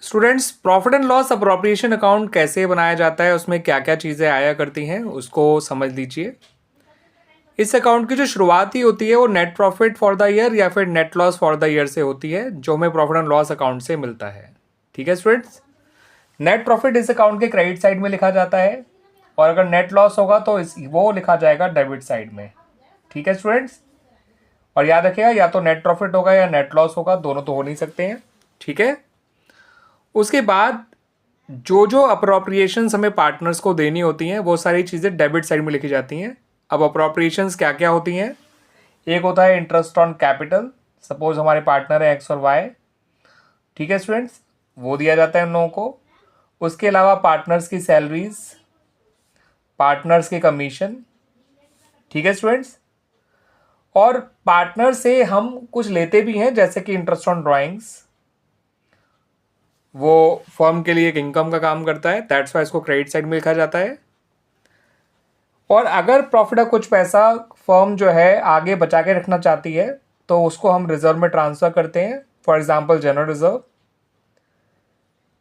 Students, profit and loss appropriation account कैसे बनाया जाता है, उसमें क्या क्या चीज़ें आया करती हैं उसको समझ लीजिए। इस अकाउंट की जो शुरुआत ही होती है वो net profit for the year या फिर net loss for the year से होती है, जो हमें प्रॉफिट एंड लॉस अकाउंट से मिलता है। ठीक है स्टूडेंट्स, नेट प्रॉफिट इस अकाउंट के क्रेडिट साइड में लिखा जाता है और अगर नेट लॉस होगा तो वो लिखा जाएगा डेबिट साइड में। ठीक है स्टूडेंट्स, और याद रखिएगा या तो नेट प्रॉफिट होगा या नेट लॉस होगा, दोनों तो हो नहीं सकते हैं। ठीक है, उसके बाद जो जो अप्रोप्रिएशंस हमें पार्टनर्स को देनी होती हैं वो सारी चीज़ें डेबिट साइड में लिखी जाती हैं। अब अप्रोप्रिएशंस क्या क्या होती हैं, एक होता है इंटरेस्ट ऑन कैपिटल, सपोज हमारे पार्टनर है एक्स और वाई। ठीक है स्टूडेंट्स, वो दिया जाता है उन लोगों को। उसके अलावा पार्टनर्स की सैलरीज, पार्टनर्स के कमीशन। ठीक है स्टूडेंट्स, और पार्टनर से हम कुछ लेते भी हैं जैसे कि इंटरेस्ट ऑन ड्राइंग्स, वो फर्म के लिए एक इनकम का काम करता है, दैट्स वाई इसको क्रेडिट साइड में लिखा जाता है। और अगर प्रॉफिट का कुछ पैसा फर्म जो है आगे बचा के रखना चाहती है तो उसको हम रिजर्व में ट्रांसफर करते हैं, फॉर एग्जांपल जनरल रिजर्व।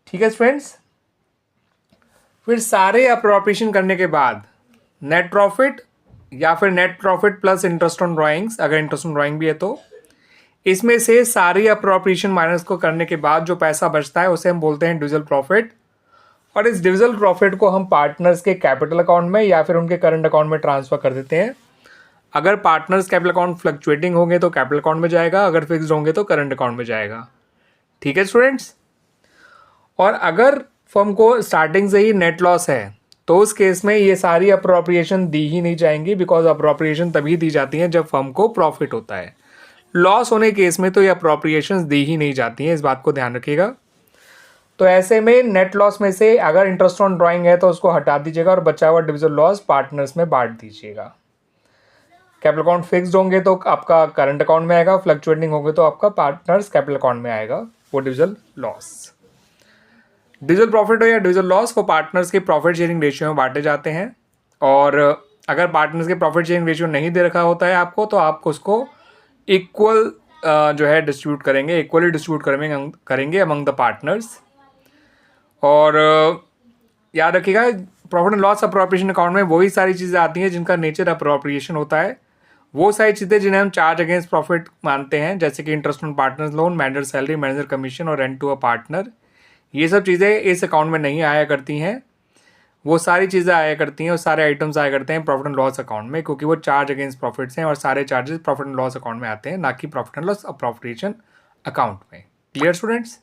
ठीक है स्टूडेंट्स, फिर सारे अप्रोप्रिएशन करने के बाद नेट प्रॉफिट या फिर net profit plus interest on drawings, अगर इंटरेस्ट ऑन ड्राइंग भी है तो इसमें से सारी अप्रोप्रिएशन माइनस को करने के बाद जो पैसा बचता है उसे हम बोलते हैं डिविजिबल प्रॉफिट। और इस डिविजिबल प्रॉफिट को हम पार्टनर्स के कैपिटल अकाउंट में या फिर उनके करंट अकाउंट में ट्रांसफर कर देते हैं। अगर पार्टनर्स कैपिटल अकाउंट फ्लक्चुएटिंग होंगे तो कैपिटल अकाउंट में जाएगा, अगर फिक्स्ड होंगे तो करंट अकाउंट में जाएगा। ठीक है स्टूडेंट्स, और अगर फर्म को स्टार्टिंग से ही नेट लॉस है तो उस केस में ये सारी अप्रोप्रिएशन दी ही नहीं जाएंगी, बिकॉज अप्रोप्रिएशन तभी दी जाती हैं जब फर्म को प्रॉफिट होता है। लॉस होने केस में तो ये अप्रोप्रिएशन दी ही नहीं जाती हैं, इस बात को ध्यान रखिएगा। तो ऐसे में नेट लॉस में से अगर इंटरेस्ट ऑन ड्राइंग है तो उसको हटा दीजिएगा और बचा हुआ डिविजिबल लॉस पार्टनर्स में बांट दीजिएगा। कैपिटल अकाउंट फिक्स्ड होंगे तो आपका करंट अकाउंट में आएगा, फ्लक्चुएटिंग होंगे तो आपका पार्टनर्स कैपिटल अकाउंट में आएगा वो डिविजिबल लॉस। डिविजिबल प्रॉफिट हो या डिविजिबल लॉस, वो पार्टनर्स के प्रॉफिट शेयरिंग रेशियो में बांटे जाते हैं। और अगर पार्टनर्स के प्रॉफिट शेयरिंग रेशियो नहीं दे रखा होता है आपको तो आप उसको इक्वल जो है डिस्ट्रीब्यूट करेंगे, इक्वली डिस्ट्रीब्यूट करेंगे अमंग द पार्टनर्स। और याद रखिएगा profit and loss appropriation account में वही सारी चीज़ें आती हैं जिनका नेचर अप्रोप्रिएशन होता है, वो सारी चीज़ें जिन्हें हम चार्ज अगेंस्ट प्रॉफिट मानते हैं, जैसे कि interest on partners loan, manager salary, manager commission और रेंट टू अ पार्टनर। ये सब चीज़ें इस अकाउंट में नहीं आया करती हैं, वो सारी चीज़ें आया करती हैं और सारे आइटम्स आया करते हैं प्रॉफिट एंड लॉस अकाउंट में, क्योंकि वो चार्ज अगेंस्ट प्रॉफिट्स हैं और सारे charges profit and loss account में आते हैं, ना कि profit and loss appropriation account में। Clear students?